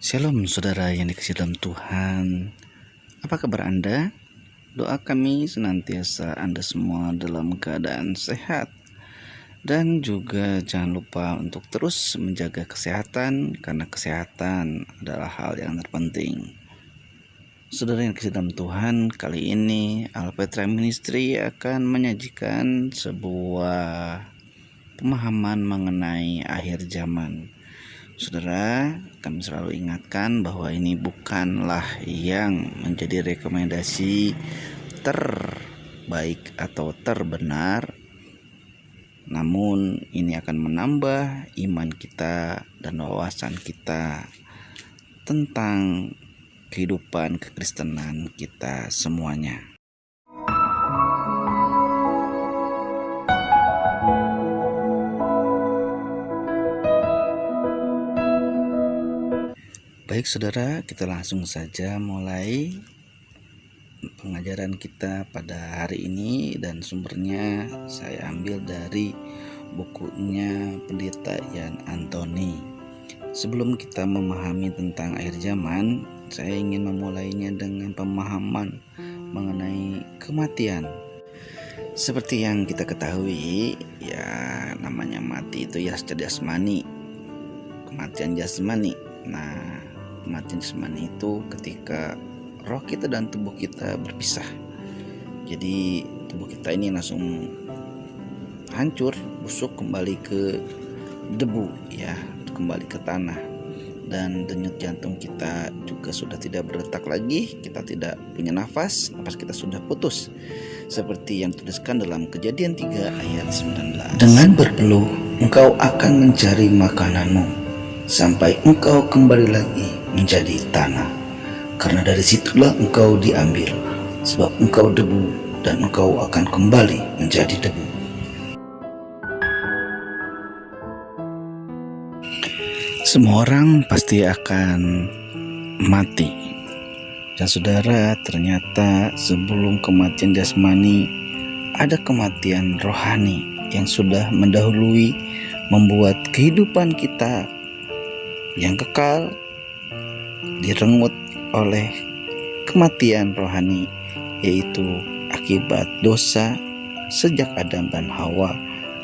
Shalom saudara yang dikasihi dalam Tuhan. Apa kabar Anda? Doa kami senantiasa Anda semua dalam keadaan sehat. Dan juga jangan lupa untuk terus menjaga kesehatan, karena kesehatan adalah hal yang terpenting. Saudara yang dikasihi dalam Tuhan, kali ini Alpetra Ministry akan menyajikan sebuah pemahaman mengenai akhir zaman. Saudara, kami selalu ingatkan bahwa ini bukanlah yang menjadi rekomendasi terbaik atau terbenar, namun ini akan menambah iman kita dan wawasan kita tentang kehidupan kekristenan kita semuanya. Baik saudara, kita langsung saja mulai pengajaran kita pada hari ini, dan sumbernya saya ambil dari bukunya Pendeta Ian Antoni. Sebelum kita memahami tentang akhir zaman, saya ingin memulainya dengan pemahaman mengenai kematian. Seperti yang kita ketahui, ya namanya mati itu ya secara jasmani, kematian jasmani. Nah, kematian jasmani itu ketika roh kita dan tubuh kita berpisah. Jadi tubuh kita ini langsung hancur, busuk, kembali ke debu, ya, kembali ke tanah. Dan denyut jantung kita juga sudah tidak berdetak lagi, kita tidak punya nafas kita sudah putus. Seperti yang dituliskan dalam Kejadian 3 ayat 19. Dengan berpeluh engkau akan mencari makananmu sampai engkau kembali lagi menjadi tanah, karena dari situlah engkau diambil, sebab engkau debu dan engkau akan kembali menjadi debu. Semua orang pasti akan mati. Dan saudara, ternyata sebelum kematian jasmani ada kematian rohani yang sudah mendahului, membuat kehidupan kita yang kekal direnggut oleh kematian rohani, yaitu akibat dosa sejak Adam dan Hawa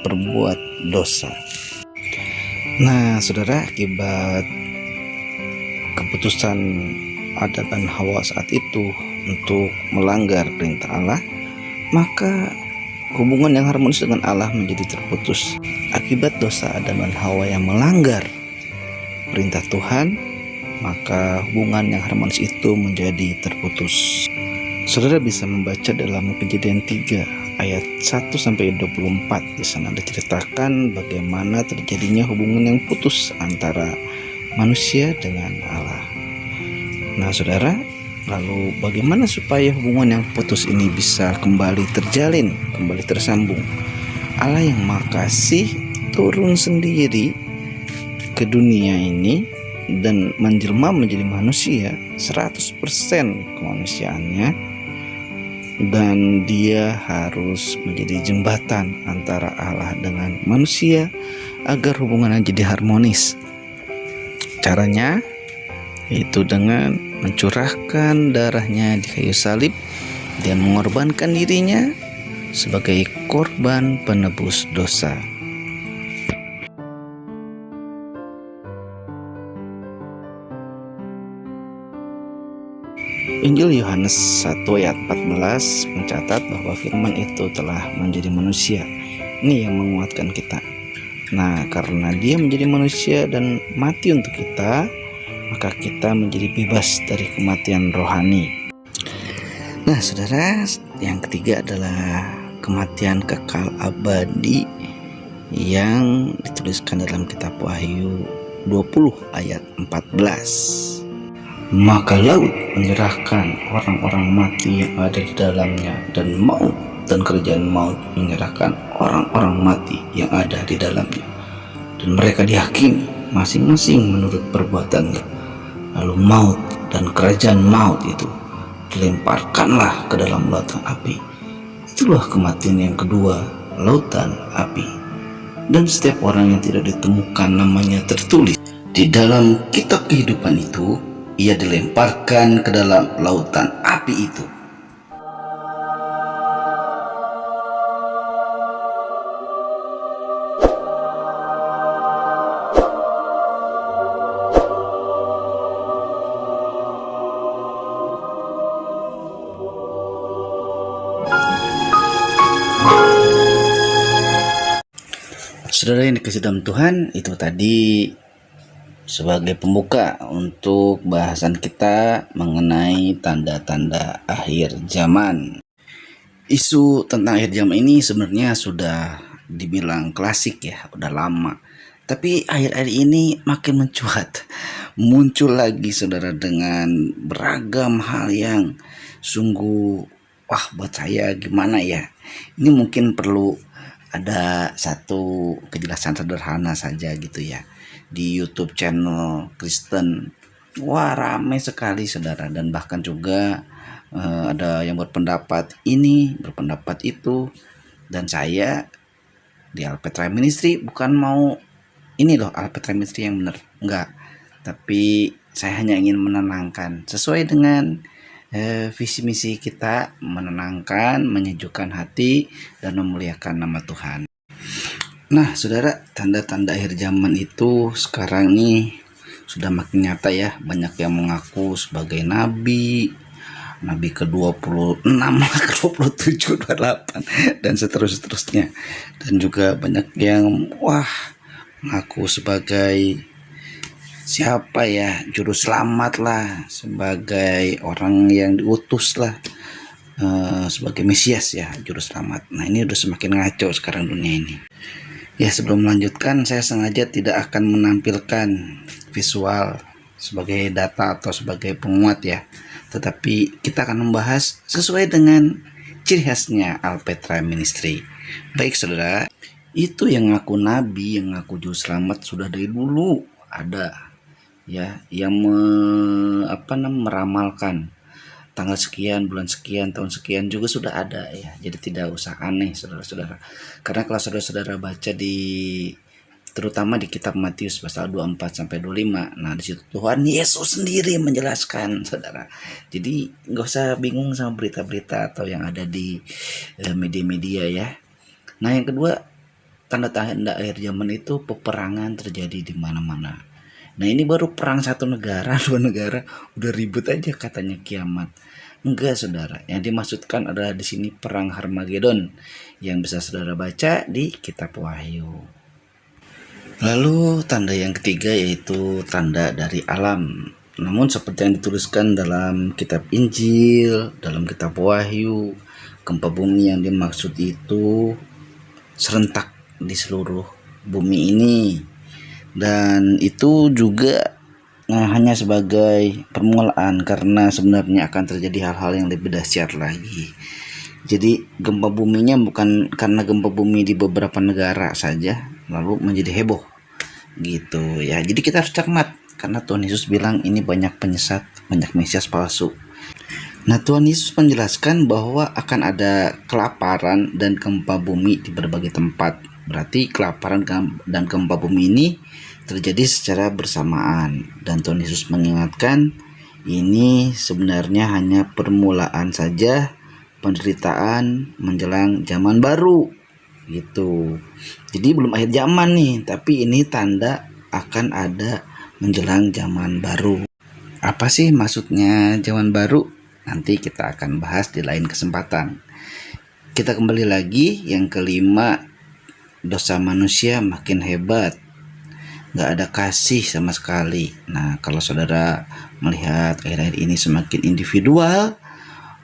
berbuat dosa. Nah saudara, akibat keputusan Adam dan Hawa saat itu untuk melanggar perintah Allah, maka hubungan yang harmonis dengan Allah menjadi terputus. Akibat dosa Adam dan Hawa yang melanggar perintah Tuhan, maka hubungan yang harmonis itu menjadi terputus. Saudara bisa membaca dalam Kejadian 3 ayat 1-24. Di sana diceritakan bagaimana terjadinya hubungan yang putus antara manusia dengan Allah. Nah saudara, lalu bagaimana supaya hubungan yang putus ini bisa kembali terjalin, kembali tersambung? Allah yang Maha Kasih turun sendiri ke dunia ini dan menjelma menjadi manusia 100% kemanusiaannya, dan dia harus menjadi jembatan antara Allah dengan manusia agar hubungannya jadi harmonis. Caranya yaitu dengan mencurahkan darahnya di kayu salib dan mengorbankan dirinya sebagai korban penebus dosa. Injil Yohanes 1 ayat 14 mencatat bahwa firman itu telah menjadi manusia. Ini yang menguatkan kita. Nah, karena dia menjadi manusia dan mati untuk kita, maka kita menjadi bebas dari kematian rohani. Nah saudara, yang ketiga adalah kematian kekal abadi yang dituliskan dalam kitab Wahyu 20 ayat 14. Maka laut menyerahkan orang-orang mati yang ada di dalamnya, dan maut dan kerajaan maut menyerahkan orang-orang mati yang ada di dalamnya, dan mereka dihakimi masing-masing menurut perbuatannya. Lalu maut dan kerajaan maut itu dilemparkanlah ke dalam lautan api. Itulah kematian yang kedua, lautan api. Dan setiap orang yang tidak ditemukan namanya tertulis Di dalam kitab kehidupan itu, ia dilemparkan ke dalam lautan api itu. Saudara yang dikasih dalam Tuhan, itu tadi sebagai pembuka untuk bahasan kita mengenai tanda-tanda akhir zaman. Isu tentang akhir zaman ini sebenarnya sudah dibilang klasik ya, udah lama. Tapi akhir-akhir ini makin mencuat. Muncul lagi saudara dengan beragam hal yang sungguh buat saya gimana ya. Ini mungkin perlu ada satu kejelasan sederhana saja gitu ya. Di YouTube channel Kristen, ramai sekali saudara, dan bahkan juga ada yang berpendapat ini, berpendapat itu. Dan saya di Alpetra Ministry bukan mau ini loh Alpetra Ministry yang benar, enggak, tapi saya hanya ingin menenangkan sesuai dengan visi misi kita, menenangkan, menyejukkan hati, dan memuliakan nama Tuhan. Nah saudara, tanda-tanda akhir zaman itu sekarang nih sudah makin nyata ya. Banyak yang mengaku sebagai nabi ke-26, ke-27, 28, dan seterusnya. Dan juga banyak yang mengaku sebagai siapa ya, juru selamat lah, sebagai orang yang diutus lah, sebagai Mesias ya, juru selamat. Nah ini udah semakin ngaco sekarang dunia ini. Ya sebelum melanjutkan, saya sengaja tidak akan menampilkan visual sebagai data atau sebagai penguat ya, tetapi kita akan membahas sesuai dengan ciri khasnya Alpetra Ministry. Baik saudara, itu yang ngaku nabi, yang ngaku juru selamat sudah dari dulu ada ya, yang meramalkan tanggal sekian, bulan sekian, tahun sekian juga sudah ada ya. Jadi tidak usah aneh saudara-saudara. Karena kalau saudara-saudara baca terutama di kitab Matius pasal 24 sampai 25, nah di situ Tuhan Yesus sendiri menjelaskan saudara. Jadi nggak usah bingung sama berita-berita atau yang ada di media-media ya. Nah yang kedua, tanda-tanda akhir zaman itu peperangan terjadi di mana-mana. Nah ini baru perang satu negara, dua negara, udah ribut aja katanya kiamat. Enggak saudara, yang dimaksudkan adalah di sini perang Harmagedon yang bisa saudara baca di kitab Wahyu. Lalu tanda yang ketiga yaitu tanda dari alam. Namun seperti yang dituliskan dalam kitab Injil, dalam kitab Wahyu, gempa bumi yang dimaksud itu serentak di seluruh bumi ini. Dan itu juga hanya sebagai permulaan, karena sebenarnya akan terjadi hal-hal yang lebih dahsyat lagi. Jadi gempa buminya bukan karena gempa bumi di beberapa negara saja lalu menjadi heboh gitu ya. Jadi kita harus cermat, karena Tuhan Yesus bilang ini banyak penyesat, banyak mesias palsu. Nah Tuhan Yesus menjelaskan bahwa akan ada kelaparan dan gempa bumi di berbagai tempat. Berarti kelaparan dan gempa bumi ini terjadi secara bersamaan, dan Tuhan Yesus mengingatkan ini sebenarnya hanya permulaan saja penderitaan menjelang zaman baru gitu. Jadi belum akhir zaman nih, tapi ini tanda akan ada menjelang zaman baru. Apa sih maksudnya zaman baru? Nanti kita akan bahas di lain kesempatan. Kita kembali lagi yang kelima, dosa manusia makin hebat. Gak ada kasih sama sekali. Nah kalau saudara melihat akhir-akhir ini semakin individual,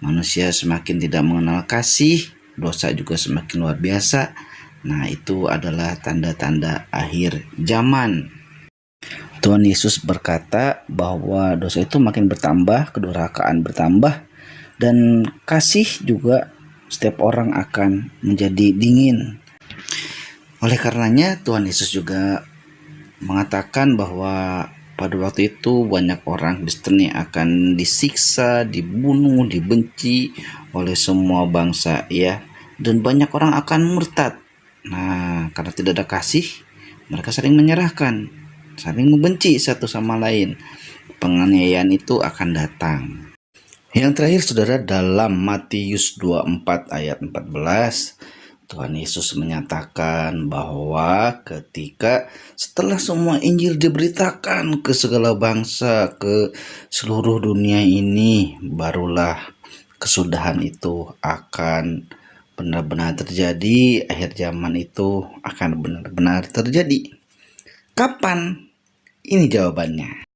manusia semakin tidak mengenal kasih, dosa juga semakin luar biasa. Nah itu adalah tanda-tanda akhir zaman. Tuhan Yesus berkata bahwa dosa itu makin bertambah, kedurhakaan bertambah, dan kasih juga setiap orang akan menjadi dingin. Oleh karenanya Tuhan Yesus juga mengatakan bahwa pada waktu itu banyak orang Kristen yang akan disiksa, dibunuh, dibenci oleh semua bangsa ya, dan banyak orang akan murtad. Nah karena tidak ada kasih, mereka sering menyerahkan. saling membenci satu sama lain. Penganiayaan itu akan datang. Yang terakhir saudara, dalam Matius 24 ayat 14, Tuhan Yesus menyatakan bahwa ketika setelah semua Injil diberitakan ke segala bangsa, ke seluruh dunia ini, barulah kesudahan itu akan benar-benar terjadi. Akhir zaman itu akan benar-benar terjadi. Kapan? Ini jawabannya.